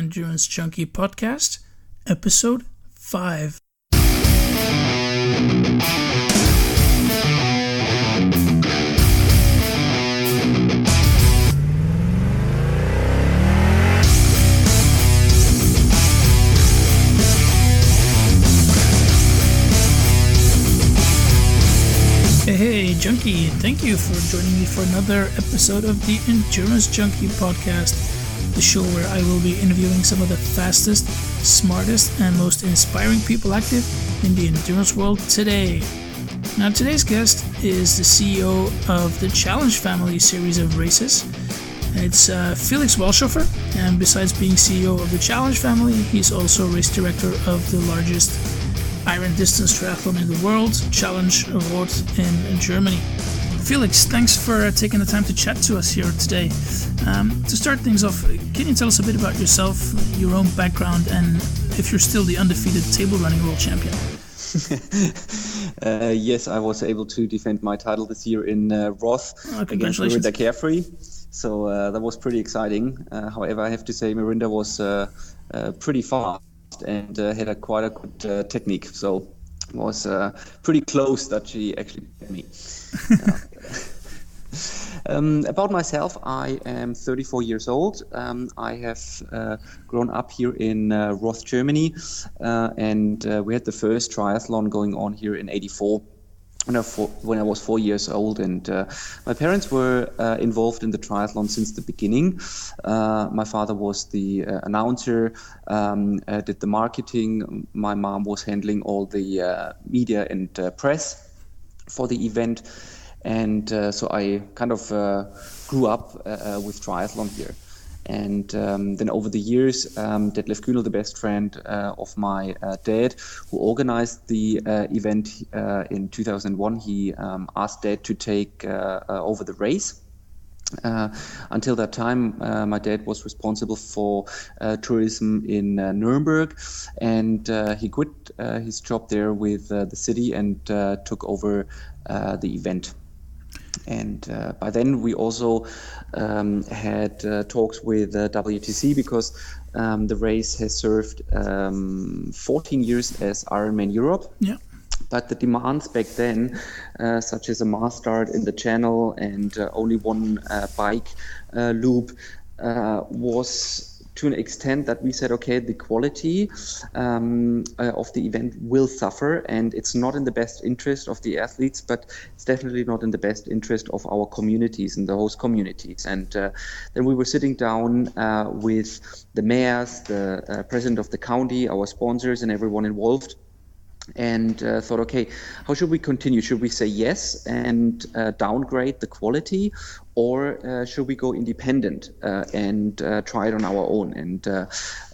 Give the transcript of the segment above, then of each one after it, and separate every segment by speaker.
Speaker 1: Endurance Junkie podcast, episode 5. Hey Junkie, thank you for joining me for another episode of the Endurance Junkie podcast, the show where I will be interviewing some of the fastest, smartest, and most inspiring people active in the endurance world today. Now today's guest is the CEO of the Challenge family series of races. It's Felix Walchshöfer, and besides being CEO of the Challenge family, he's also race director of the largest Iron distance triathlon in the world, Challenge Roth in Germany. Felix, thanks for taking the time to chat to us here today. To start things off, can you tell us a bit about yourself, your own background, and if you're still the undefeated table running world champion?
Speaker 2: Yes, I was able to defend my title this year in Roth against Mirinda Carefree. So that was pretty exciting. However, I have to say Mirinda was pretty fast and had quite a good technique, so it was pretty close that she actually beat me. About myself, I am 34 years old. I have grown up here in Roth, Germany, and we had the first triathlon going on here in '84. When I was 4 years old, and my parents were involved in the triathlon since the beginning. My father was the announcer, did the marketing. My mom was handling all the media and press for the event, and so I kind of grew up with triathlon here. And then over the years, Detlef Kühnel, the best friend of my dad, who organized the event in 2001, he asked Dad to take over the race. Until that time, my dad was responsible for tourism in Nuremberg, and he quit his job there with the city and took over the event. And by then we also had talks with WTC, because the race has served 14 years as Ironman Europe. Yeah. But the demands back then, such as a mass start in the channel and only one bike loop, was to an extent that we said, okay, the quality of the event will suffer, and it's not in the best interest of the athletes, but it's definitely not in the best interest of our communities and the host communities. And then we were sitting down with the mayors, the president of the county, our sponsors, and everyone involved, and thought, okay, how should we continue? Should we say yes and downgrade the quality, or should we go independent and try it on our own? And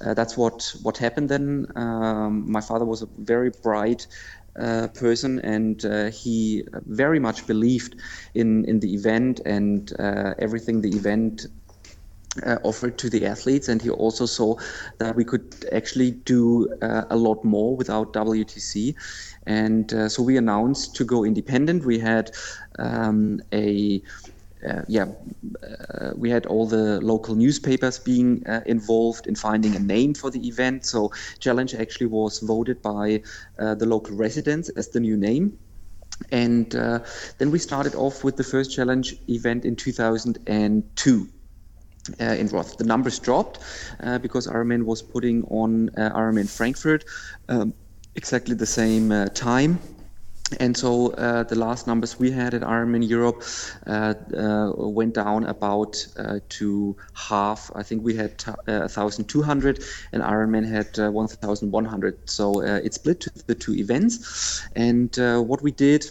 Speaker 2: that's what happened then. My father was a very bright person, and he very much believed in the event and everything the event offered to the athletes, and he also saw that we could actually do a lot more without WTC, and so we announced to go independent. We had we had all the local newspapers being involved in finding a name for the event. So Challenge actually was voted by the local residents as the new name. And then we started off with the first Challenge event in 2002. In Roth. The numbers dropped because Ironman was putting on Ironman Frankfurt exactly the same time. And so the last numbers we had at Ironman Europe went down about to half. I think we had 1,200 and Ironman had 1,100. So it split to the two events. And what we did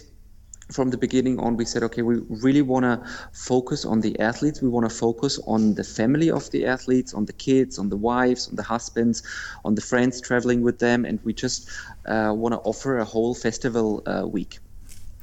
Speaker 2: from the beginning on, we said, okay, we really want to focus on the athletes. We want to focus on the family of the athletes, on the kids, on the wives, on the husbands, on the friends traveling with them. And we just want to offer a whole festival week.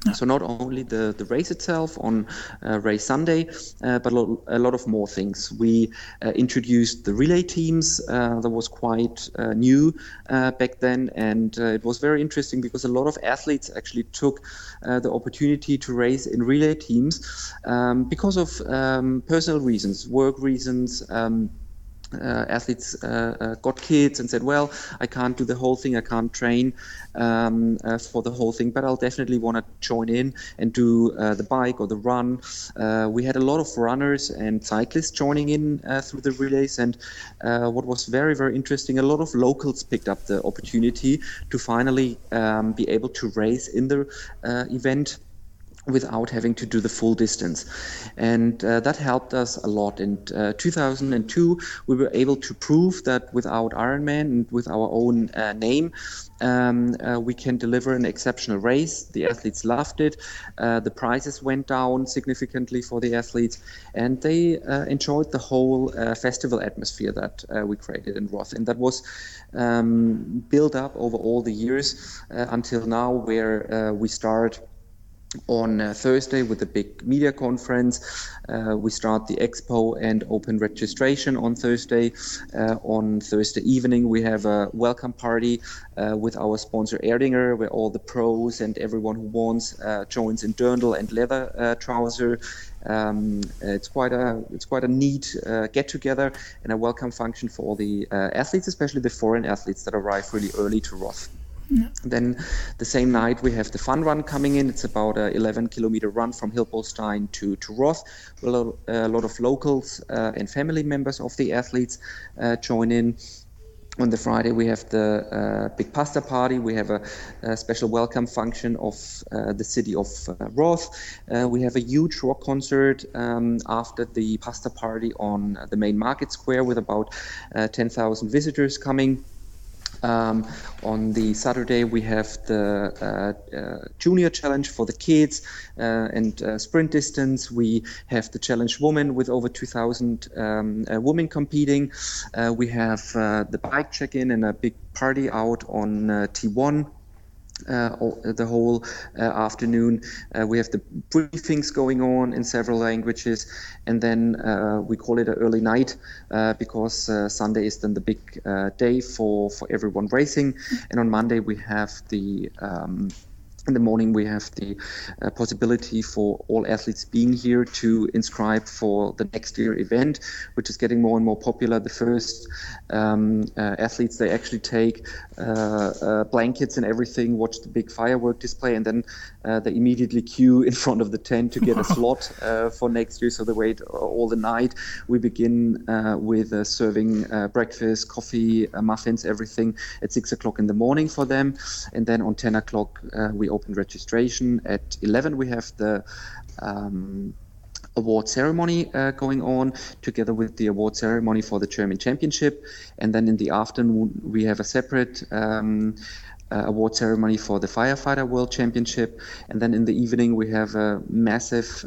Speaker 2: Yeah. So not only the race itself on race Sunday, but a lot of more things. We introduced the relay teams. That was quite new back then, and it was very interesting because a lot of athletes actually took the opportunity to race in relay teams because of personal reasons, work reasons, athletes got kids and said, well, I can't do the whole thing, I can't train for the whole thing, but I'll definitely want to join in and do the bike or the run. We had a lot of runners and cyclists joining in through the relays, and what was very, very interesting, a lot of locals picked up the opportunity to finally be able to race in the event without having to do the full distance. And that helped us a lot. In 2002, we were able to prove that without Ironman and with our own name, we can deliver an exceptional race. The athletes loved it. The prices went down significantly for the athletes, and they enjoyed the whole festival atmosphere that we created in Roth. And that was built up over all the years until now, where we start on Thursday with a big media conference. We start the expo and open registration on Thursday. On Thursday evening, we have a welcome party with our sponsor Erdinger, where all the pros and everyone who wants joins in dirndl and leather trouser. It's quite a neat get together and a welcome function for all the athletes, especially the foreign athletes that arrive really early to Roth. Yeah. Then the same night we have the fun run coming in. It's about a 11-kilometer run from Hilpolstein to Roth. A lot of locals and family members of the athletes join in. On the Friday we have the big pasta party. We have a special welcome function of the city of Roth. We have a huge rock concert after the pasta party on the main market square with about 10,000 visitors coming. On the Saturday we have the junior challenge for the kids and sprint distance. We have the challenge women with over 2,000 women competing. We have the bike check-in and a big party out on T1. The whole afternoon. We have the briefings going on in several languages, and then we call it an early night because Sunday is then the big day for everyone racing, and on Monday we have the in the morning we have the possibility for all athletes being here to inscribe for the next year event, which is getting more and more popular. The first athletes, they actually take blankets and everything, watch the big firework display, and then they immediately queue in front of the tent to get a slot for next year. So they wait all the night. We begin with serving breakfast, coffee, muffins, everything at 6 o'clock in the morning for them, and then on 10 o'clock we open registration. At 11 we have the award ceremony going on, together with the award ceremony for the German Championship, and then in the afternoon we have a separate award ceremony for the Firefighter World Championship, and then in the evening we have a massive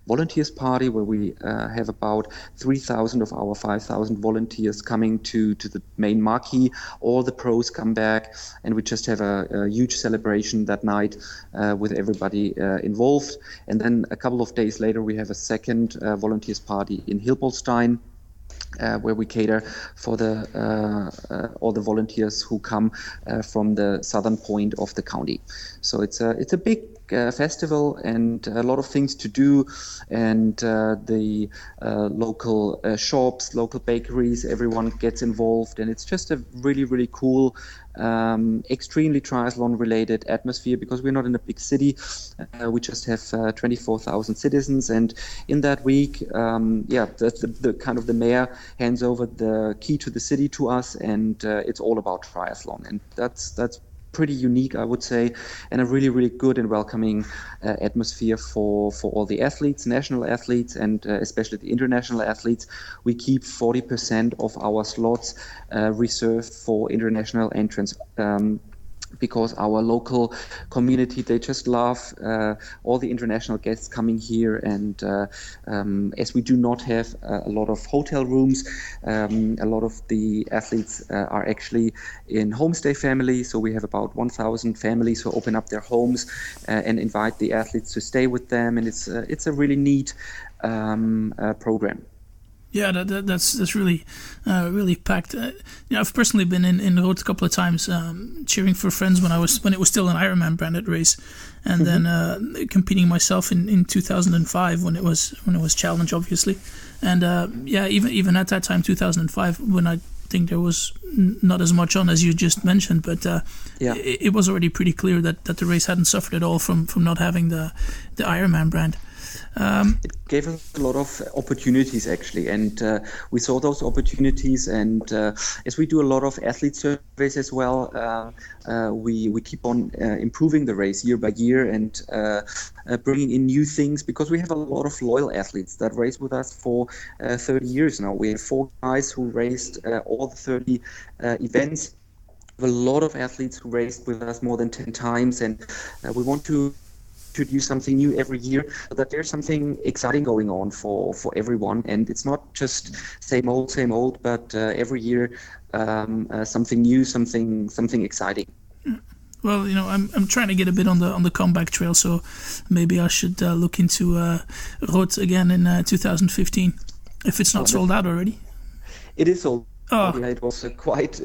Speaker 2: volunteers party where we have about 3,000 of our 5,000 volunteers coming to the main marquee. All the pros come back, and we just have a huge celebration that night with everybody involved. And then a couple of days later we have a second volunteers party in Hilpolstein, where we cater for all the volunteers who come from the southern point of the county. So it's a big festival and a lot of things to do, and the local shops, local bakeries, everyone gets involved, and it's just a really, really cool, extremely triathlon related atmosphere, because we're not in a big city. We just have 24,000 citizens, and in that week the kind of the mayor hands over the key to the city to us, and it's all about triathlon, and that's pretty unique, I would say, and a really, really good and welcoming atmosphere for all the athletes, national athletes, and especially the international athletes. We keep 40% of our slots reserved for international entrants, because our local community, they just love all the international guests coming here, and as we do not have a lot of hotel rooms, a lot of the athletes are actually in homestay families, so we have about 1,000 families who open up their homes and invite the athletes to stay with them, and it's a really neat program.
Speaker 1: Yeah, that's really really packed. I've personally been in Roth a couple of times, cheering for friends when it was still an Ironman branded race, and then competing myself in 2005 when it was challenge, obviously, and even at that time 2005 when I think there was not as much on as you just mentioned, but it was already pretty clear that the race hadn't suffered at all from not having the Ironman brand.
Speaker 2: It gave us a lot of opportunities, actually, and we saw those opportunities. And as we do a lot of athlete surveys as well, we keep on improving the race year by year and bringing in new things, because we have a lot of loyal athletes that race with us for 30 years now. We have 4 guys who raced all the 30 events. We have a lot of athletes who raced with us more than 10 times, and we want to do something new every year, so that there's something exciting going on for everyone, and it's not just same old, but every year something new, something exciting.
Speaker 1: Well, I'm trying to get a bit on the comeback trail, so maybe I should look into Roth again in 2015 if it's not sold out already.
Speaker 2: It is sold.
Speaker 1: Oh.
Speaker 2: Yeah, it was quite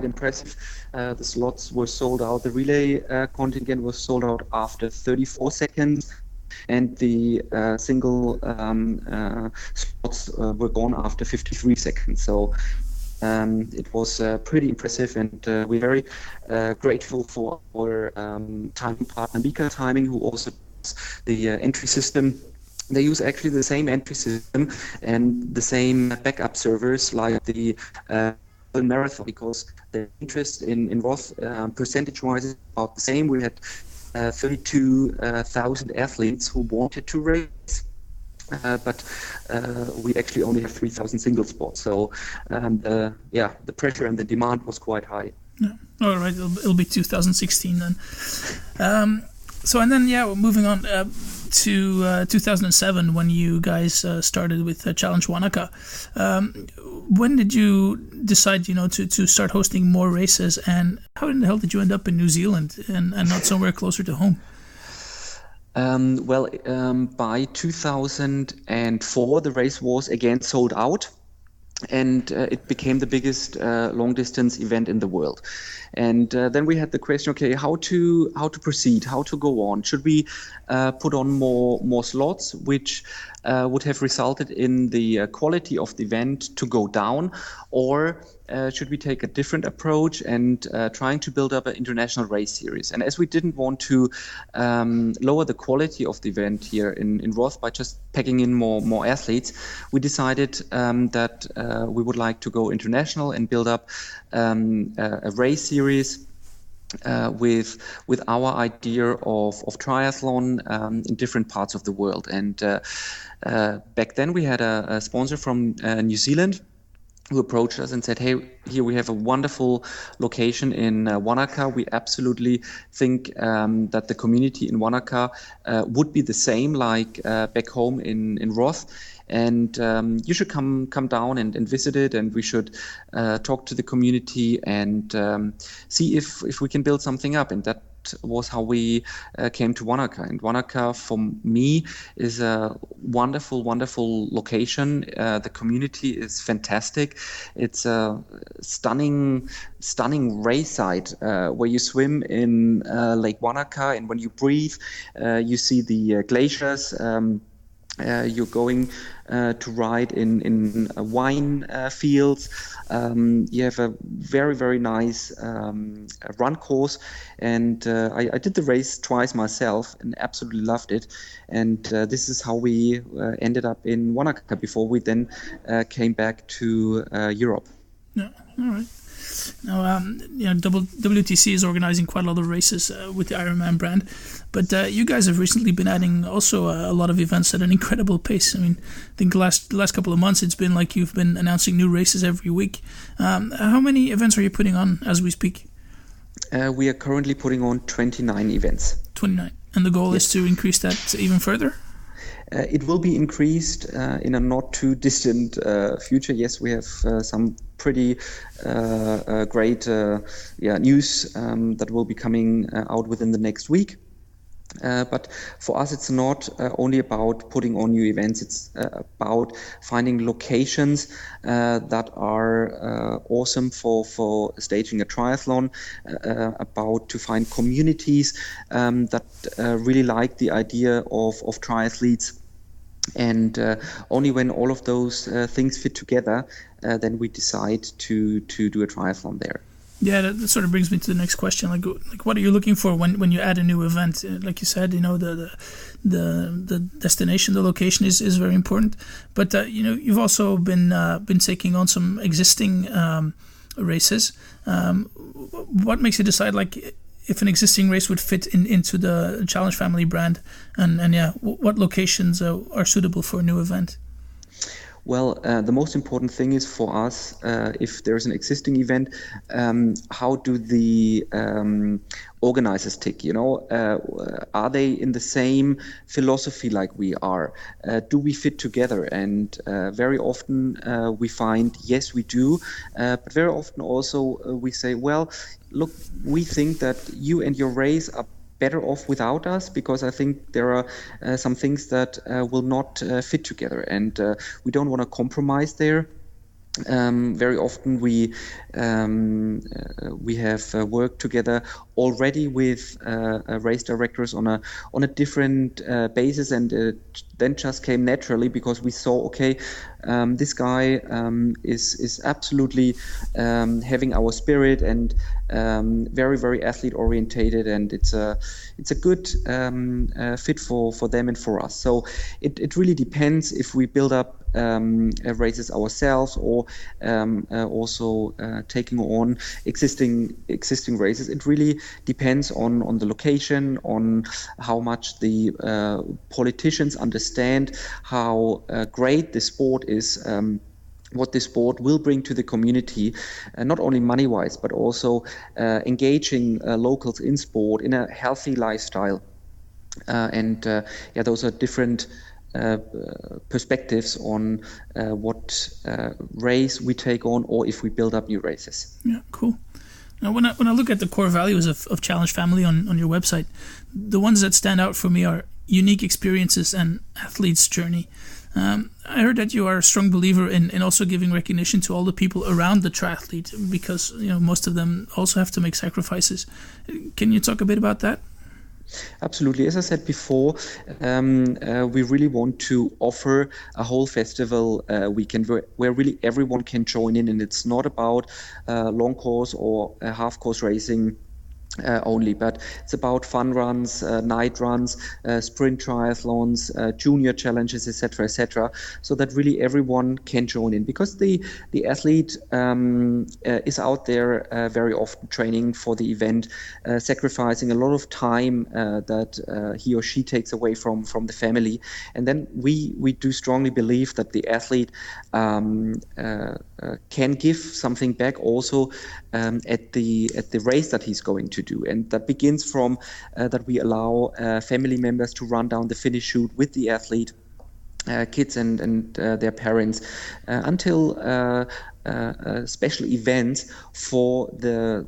Speaker 2: impressive. The slots were sold out. The relay contingent was sold out after 34 seconds, and the single slots were gone after 53 seconds. So it was pretty impressive, and we're very grateful for our timing partner, Mika Timing, who also does the entry system. They use actually the same entry system and the same backup servers like the marathon, because the interest in Roth percentage-wise is about the same. We had 32,000 athletes who wanted to race, but we actually only have 3,000 single spots. So the pressure and the demand was quite high.
Speaker 1: Yeah. All right, it'll be 2016 then. So and then moving on to 2007 when you guys started with Challenge Wanaka. When did you decide to start hosting more races, and how in the hell did you end up in New Zealand and not somewhere closer to home?
Speaker 2: By 2004 the race was again sold out, and it became the biggest long distance event in the world. And then we had the question, okay, how to proceed, how to go on? Should we put on more slots, which would have resulted in the quality of the event to go down, or should we take a different approach and trying to build up an international race series? And as we didn't want to lower the quality of the event here in Roth by just packing in more athletes, we decided that we would like to go international and build up a race series with our idea of triathlon in different parts of the world. And back then we had a sponsor from New Zealand who approached us and said, hey, here we have a wonderful location in Wanaka. We absolutely think that the community in Wanaka would be the same like back home in Roth. And you should come down and visit it, and we should talk to the community and see if we can build something up. And that was how we came to Wanaka. And Wanaka, for me, is a wonderful location. The community is fantastic. It's a stunning race site where you swim in Lake Wanaka, and when you breathe, you see the glaciers. You're going to ride in wine fields. You have a very nice run course, and I did the race twice myself and absolutely loved it. And this is how we ended up in Wanaka before we then came back to Europe.
Speaker 1: Yeah, all right. Now, WTC is organizing quite a lot of races with the Ironman brand, but you guys have recently been adding also a lot of events at an incredible pace. I mean, I think the last couple of months it's been like you've been announcing new races every week. How many events are you putting on as we speak?
Speaker 2: We are currently putting on 29 events. 29,
Speaker 1: and the goal is to increase that even further?
Speaker 2: It will be increased in a not too distant future. Yes, we have some pretty great news that will be coming out within the next week. But for us, it's not only about putting on new events. It's about finding locations that are awesome for staging a triathlon, about to find communities that really like the idea of triathletes. And only when all of those things fit together, then we decide to do a triathlon there.
Speaker 1: Yeah, that sort of brings me to the next question. Like what are you looking for when you add a new event? Like you said, the destination, the location is very important. But you've also been taking on some existing races. What makes you decide if an existing race would fit into the Challenge Family brand, and what locations are suitable for a new event?
Speaker 2: Well, the most important thing is for us, if there's an existing event, how do the organizers tick? Are they in the same philosophy like we are? Do we fit together? And very often we find, yes, we do. But very often also we say, well, look, we think that you and your race are better off without us, because I think there are some things that will not fit together, and we don't want to compromise there. Very often we have worked together already with race directors on a different basis, and then just came naturally because we saw, okay, this guy is absolutely having our spirit and very, very athlete orientated, and it's a good fit for them and for us. So it really depends if we build up races ourselves or also taking on existing races. It really depends on the location, on how much the politicians understand how great the sport is, what this sport will bring to the community, not only money-wise, but also engaging locals in sport in a healthy lifestyle. Those are different perspectives on what race we take on, or if we build up new races.
Speaker 1: Yeah, cool. Now, when I look at the core values of Challenge Family on your website, the ones that stand out for me are unique experiences and athlete's journey. I heard that you are a strong believer in also giving recognition to all the people around the triathlete, because most of them also have to make sacrifices. Can you talk a bit about that?
Speaker 2: Absolutely. As I said before, we really want to offer a whole festival weekend where really everyone can join in, and it's not about long course or half course racing only, but it's about fun runs, night runs, sprint triathlons, junior challenges, etc., so that really everyone can join in, because the athlete is out there very often training for the event, sacrificing a lot of time that he or she takes away from the family, and then we do strongly believe that the athlete can give something back also at the race that he's going to do, and that begins from that we allow family members to run down the finish chute with the athlete, kids and their parents, until special events for the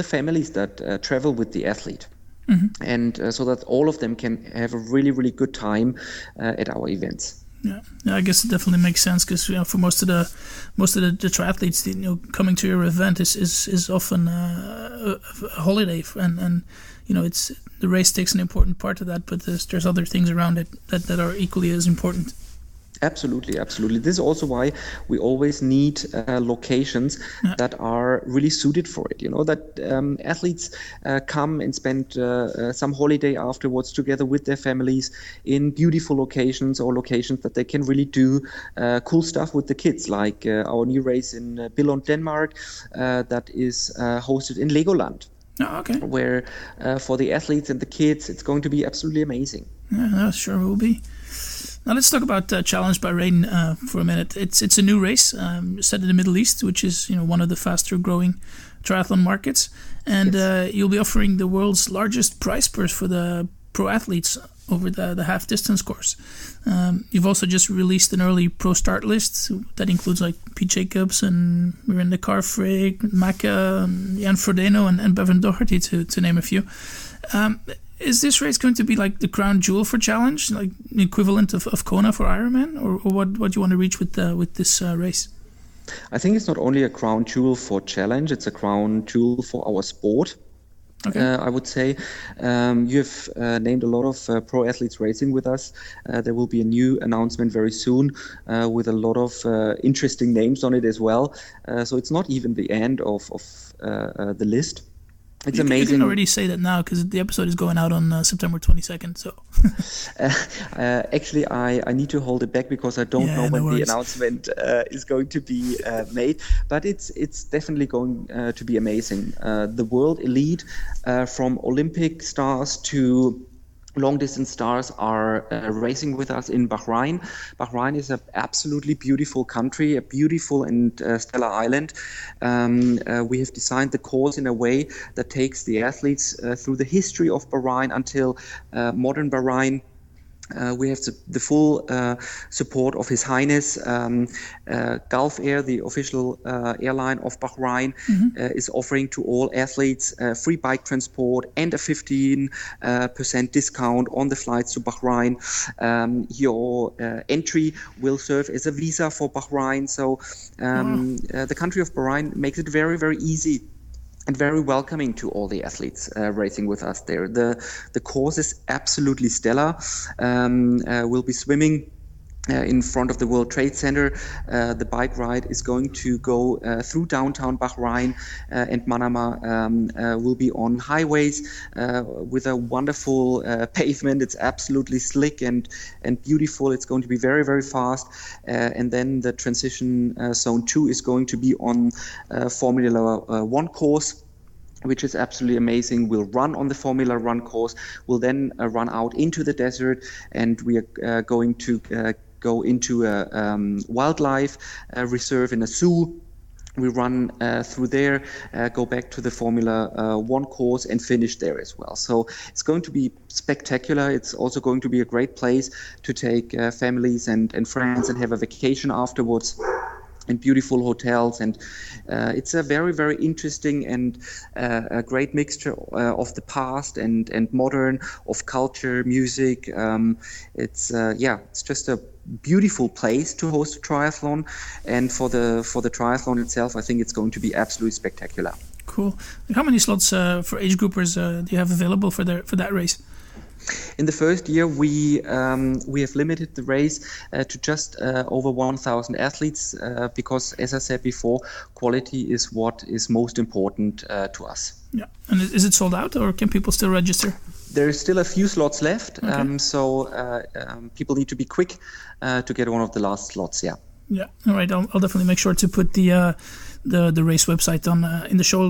Speaker 2: families that travel with the athlete. Mm-hmm. And so that all of them can have a really, really good time at our events.
Speaker 1: Yeah, I guess it definitely makes sense, because for most of the triathletes, coming to your event is often a holiday, and it's the race takes an important part of that, but there's other things around it that are equally as important.
Speaker 2: Absolutely. This is also why we always need locations that are really suited for it. That athletes come and spend some holiday afterwards together with their families in beautiful locations, or locations that they can really do cool stuff with the kids, like our new race in Billund, Denmark, that is hosted in Legoland.
Speaker 1: Oh, okay.
Speaker 2: Where for the athletes and the kids, it's going to be absolutely amazing.
Speaker 1: Yeah, sure will be. Now let's talk about Challenge Bahrain for a minute. It's a new race set in the Middle East, which is one of the faster growing triathlon markets, and yes. You'll be offering the world's largest prize purse for the pro athletes over the half distance course. You've also just released an early pro start list that includes like Pete Jacobs and Miranda Carfrae, Macca, Jan Frodeno, and Bevan Doherty, to name a few. Is this race going to be like the crown jewel for Challenge, like the equivalent of Kona for Ironman, or what do you want to reach with this race?
Speaker 2: I think it's not only a crown jewel for Challenge, it's a crown jewel for our sport. Okay. I would say you've named a lot of pro athletes racing with us. There will be a new announcement very soon with a lot of interesting names on it as well. So it's not even the end of the list. It's amazing.
Speaker 1: You can already say that now because the episode is going out on September 22nd. So
Speaker 2: actually, I need to hold it back because I don't know when the announcement is going to be made. But it's definitely going to be amazing. The world elite, from Olympic stars to long-distance stars, are racing with us in Bahrain. Bahrain is an absolutely beautiful country, a beautiful and stellar island. We have designed the course in a way that takes the athletes through the history of Bahrain until modern Bahrain. We have the full support of His Highness. Gulf Air, the official airline of Bahrain, is offering to all athletes free bike transport and a 15% discount on the flights to Bahrain. Your entry will serve as a visa for Bahrain. So the country of Bahrain makes it very, very easy and very welcoming to all the athletes racing with us there. The course is absolutely stellar. We'll be swimming in front of the World Trade Center. The bike ride is going to go through downtown Bahrain, and Manama will be on highways with a wonderful pavement. It's absolutely slick and beautiful. It's going to be very, very fast. And then the transition zone 2 is going to be on Formula 1 course, which is absolutely amazing. We'll run on the Formula 1 course. We'll then run out into the desert, and we are going to go into a wildlife reserve in a zoo. We run through there, go back to the Formula 1 course and finish there as well. So it's going to be spectacular. It's also going to be a great place to take families and friends and have a vacation afterwards. And beautiful hotels, and it's a very, very interesting and a great mixture of the past and modern, of culture, music. It's just a beautiful place to host a triathlon, and for the triathlon itself, I think it's going to be absolutely spectacular.
Speaker 1: Cool. How many slots for age groupers do you have available for that race?
Speaker 2: In the first year, we have limited the race to just over 1,000 athletes because, as I said before, quality is what is most important to us.
Speaker 1: Yeah, and is it sold out, or can people still register?
Speaker 2: There is still a few slots left,
Speaker 1: okay.
Speaker 2: So people need to be quick to get one of the last slots. Yeah.
Speaker 1: Yeah. All right. I'll definitely make sure to put the race website on in the show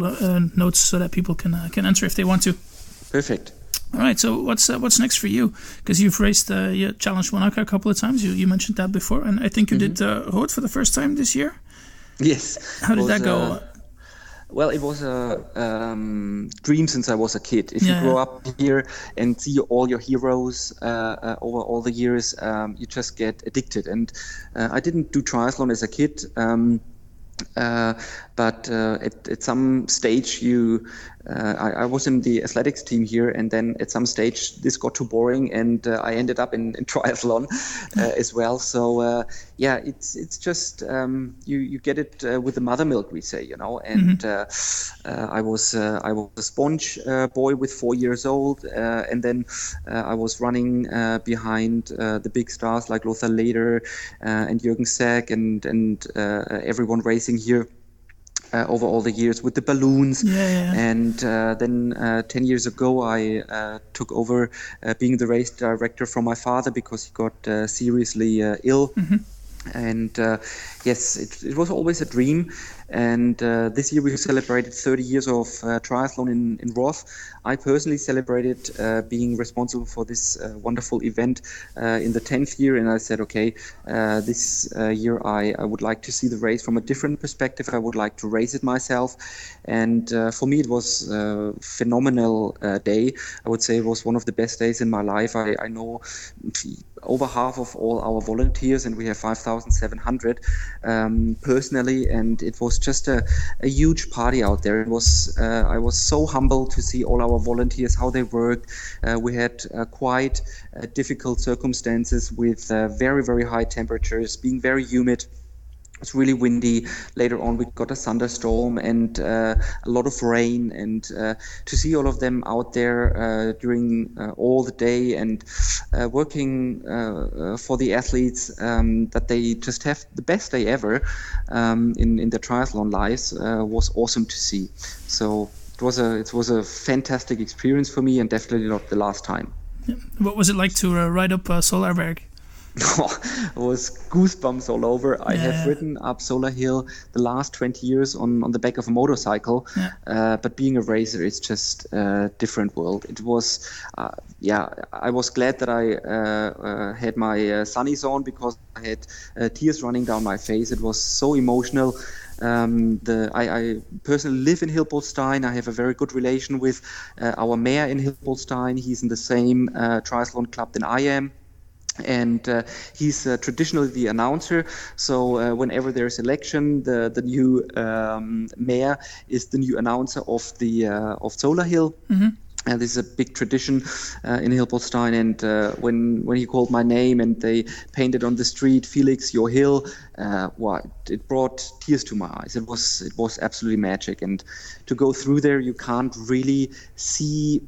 Speaker 1: notes so that people can enter if they want to.
Speaker 2: Perfect.
Speaker 1: All right, so what's next for you? Because you've raced Challenge Monaco a couple of times. You mentioned that before, and I think you did Roth for the first time this year.
Speaker 2: Yes.
Speaker 1: How did that go?
Speaker 2: Well, it was a dream since I was a kid. If you grow up here and see all your heroes over all the years, you just get addicted. And I didn't do triathlon as a kid. But at some stage I was in the athletics team here, and then at some stage this got too boring, and I ended up in triathlon as well. So it's just you get it with the mother milk, we say, and I was a sponge boy with 4 years old, and then I was running behind the big stars like Lothar Leder and Jürgen Säck and everyone racing here over all the years with the balloons. And then 10 years ago I took over being the race director from my father because he got seriously ill. And yes, it was always a dream. And this year we celebrated 30 years of triathlon in Roth. I personally celebrated being responsible for this wonderful event in the 10th year. And I said, okay, this year I would like to see the race from a different perspective. I would like to race it myself. And for me, it was a phenomenal day. I would say it was one of the best days in my life. I know over half of all our volunteers, and we have 5,700 personally. And it was was just a huge party out there. It was I was so humbled to see all our volunteers, how they worked. We had quite difficult circumstances with very, very high temperatures, being very humid. It's really windy. Later on, we got a thunderstorm and a lot of rain. And to see all of them out there during all the day and working for the athletes, that they just have the best day ever in their triathlon lives was awesome to see. So it was a fantastic experience for me, and definitely not the last time.
Speaker 1: Yeah. What was it like to ride up Solarberg?
Speaker 2: It was goosebumps all over. I have ridden up Solar Hill the last 20 years on the back of a motorcycle, but being a racer, it's just a different world. It was, I was glad that I had my sunnies on, because I had tears running down my face. It was so emotional. I personally live in Hilpoltstein. I have a very good relation with our mayor in Hilpoltstein. He's in the same triathlon club than I am. And he's traditionally the announcer. So whenever there's election, the new mayor is the new announcer of Solar Hill. Mm-hmm. This is a big tradition in Hilpoltstein. And when he called my name and they painted on the street, Felix, your hill, it brought tears to my eyes. It was absolutely magic. And to go through there, you can't really see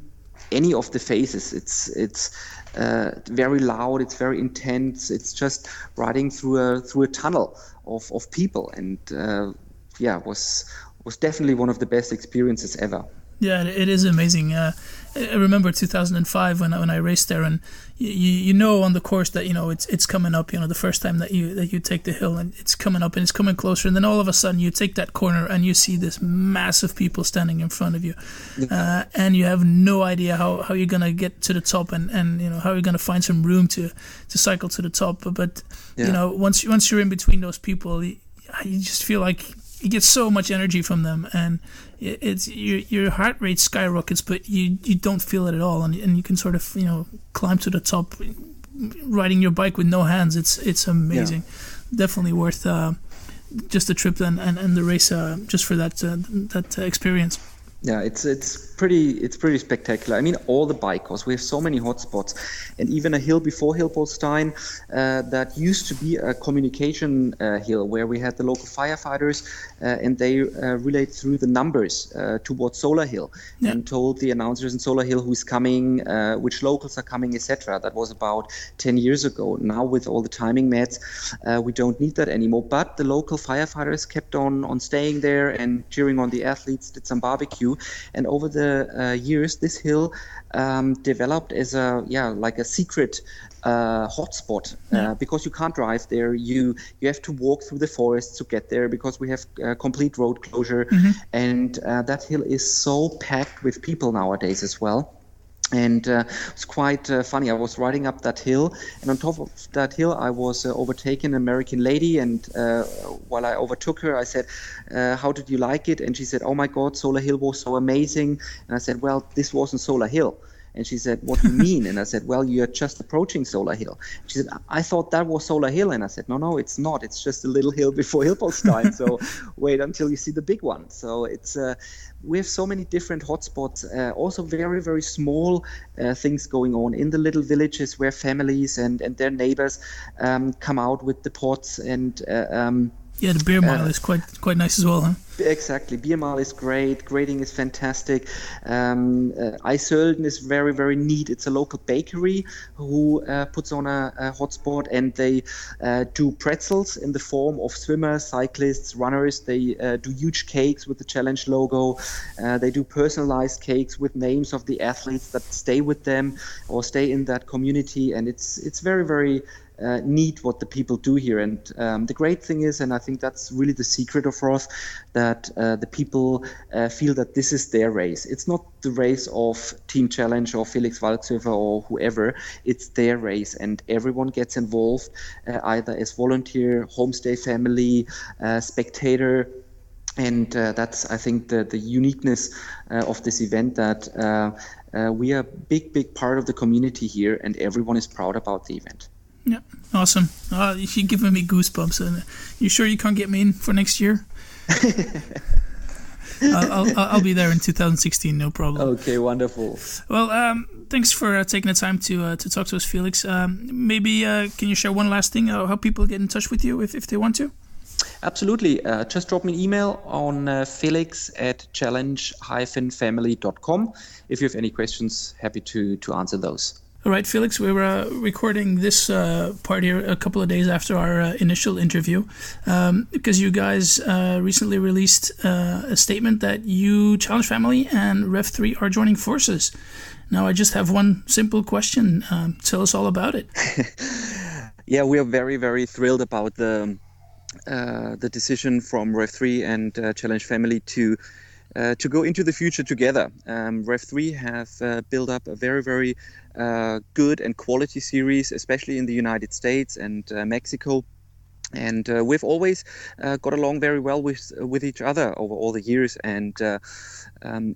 Speaker 2: any of the faces. It's very loud. It's very intense. It's just riding through a tunnel of people, and was definitely one of the best experiences ever.
Speaker 1: Yeah, it is amazing. I remember 2005 when I raced there, and you know on the course that it's coming up. The first time that you take the hill, and it's coming up and it's coming closer, and then all of a sudden you take that corner and you see this massive people standing in front of you, and you have no idea how you're gonna get to the top, and how you're gonna find some room to cycle to the top. But once you're in between those people, you just feel like you get so much energy from them, and it's your heart rate skyrockets, but you don't feel it at all, and you can sort of climb to the top, riding your bike with no hands. It's amazing. Definitely worth just the trip and the race just for that experience.
Speaker 2: Yeah, it's pretty spectacular. I mean, all the bike course, we have so many hotspots, and even a hill before Hilpoltstein that used to be a communication hill where we had the local firefighters and they relayed through the numbers towards Solar Hill and told the announcers in Solar Hill who's coming, which locals are coming, etc. That was about 10 years ago. Now with all the timing mats, we don't need that anymore. But the local firefighters kept on staying there and cheering on the athletes, did some barbecue. And over the years, this hill developed as a secret hotspot because you can't drive there. You have to walk through the forest to get there because we have complete road closure. Mm-hmm. And that hill is so packed with people nowadays as well. And it's quite funny. I was riding up that hill, and on top of that hill, I was overtaken an American lady. And while I overtook her, I said, "How did you like it?" And she said, "Oh my God, Solar Hill was so amazing." And I said, "Well, this wasn't Solar Hill." And she said, "What do you mean?" And I said, "Well, you're just approaching Solar Hill." She said, "I thought that was Solar Hill." And I said, No, it's not. It's just a little hill before Hilpoltstein. So wait until you see the big one. So it's we have so many different hotspots, also very, very small things going on in the little villages where families and their neighbors come out with the pots and
Speaker 1: the beer mile is quite nice as well, huh?
Speaker 2: Exactly. Beer mile is great. Grading is fantastic. Eisölden is very, very neat. It's a local bakery who puts on a hotspot, and they do pretzels in the form of swimmers, cyclists, runners. They do huge cakes with the challenge logo. They do personalized cakes with names of the athletes that stay with them or stay in that community. And it's very, very neat what the people do here. And the great thing is, and I think that's really the secret of Roth, that the people feel that this is their race. It's not the race of Team Challenge or Felix Walchshöfer or whoever. It's their race, and everyone gets involved either as volunteer, homestay family, spectator. And that's, I think, the uniqueness of this event, that we are a big part of the community here, and everyone is proud about the event.
Speaker 1: Yeah, awesome. You're giving me goosebumps. And you sure you can't get me in for next year? I'll be there in 2016, no problem.
Speaker 2: Okay, wonderful.
Speaker 1: Well, thanks for taking the time to talk to us, Felix. Maybe can you share one last thing, how people get in touch with you if they want to?
Speaker 2: Absolutely. Just drop me an email on felix@challenge-family.com. If you have any questions, happy to answer those.
Speaker 1: All right, Felix, we were recording this part here a couple of days after our initial interview because you guys recently released a statement that you, Challenge Family and REV3 are joining forces. Now, I just have one simple question. Tell us all about it.
Speaker 2: Yeah, we are very, very thrilled about the decision from REV3 and Challenge Family to go into the future together. REV3 have built up a very, very good and quality series, especially in the United States and Mexico. And we've always got along very well with each other over all the years. And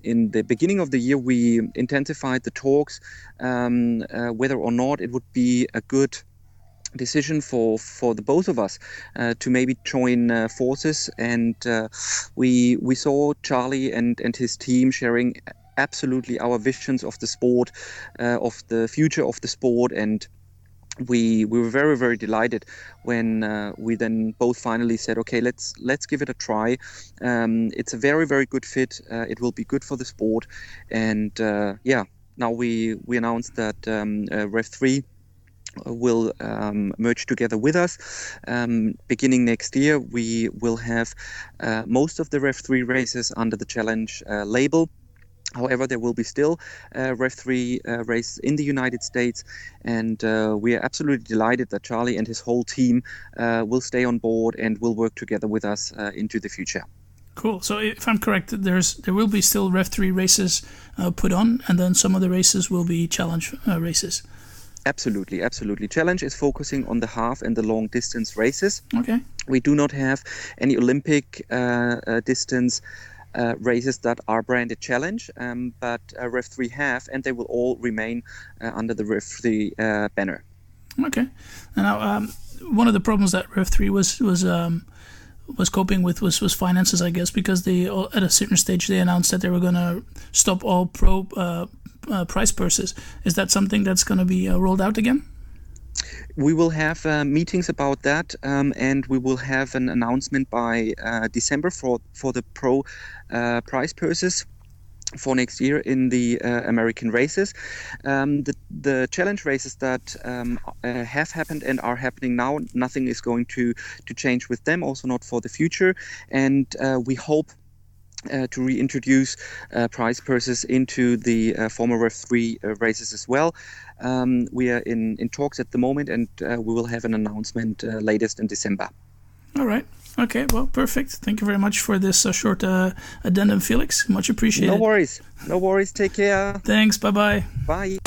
Speaker 2: in the beginning of the year, we intensified the talks whether or not it would be a good decision for the both of us to maybe join forces, and we saw Charlie and his team sharing absolutely our visions of the sport, of the future of the sport, and we were very, very delighted when we then both finally said, okay, let's give it a try. It's a very, very good fit. It will be good for the sport, and now we announced that REV3 will merge together with us. Beginning next year, we will have most of the REV3 races under the Challenge label. However, there will be still REV3 races in the United States, and we are absolutely delighted that Charlie and his whole team will stay on board and will work together with us into the future.
Speaker 1: Cool. So if I'm correct, there will be still REV3 races put on, and then some of the races will be Challenge races.
Speaker 2: Absolutely, absolutely. Challenge is focusing on the half and the long distance races.
Speaker 1: Okay.
Speaker 2: We do not have any Olympic distance races that are branded Challenge, but REV3 have, and they will all remain under the REV3 banner.
Speaker 1: Okay. Now, one of the problems that REV3 was coping with was finances, I guess, because they at a certain stage they announced that they were going to stop all pro prize purses. Is that something that's going to be rolled out again?
Speaker 2: We will have meetings about that, and we will have an announcement by December for the pro prize purses for next year in the American races. The challenge races that have happened and are happening now, nothing is going to change with them, also not for the future. And we hope to reintroduce prize purses into the former REV3 races as well. We are in talks at the moment, and we will have an announcement latest in December.
Speaker 1: All right. Okay, well, perfect. Thank you very much for this short addendum, Felix. Much appreciated.
Speaker 2: No worries. Take care.
Speaker 1: Thanks. Bye-bye.
Speaker 2: Bye.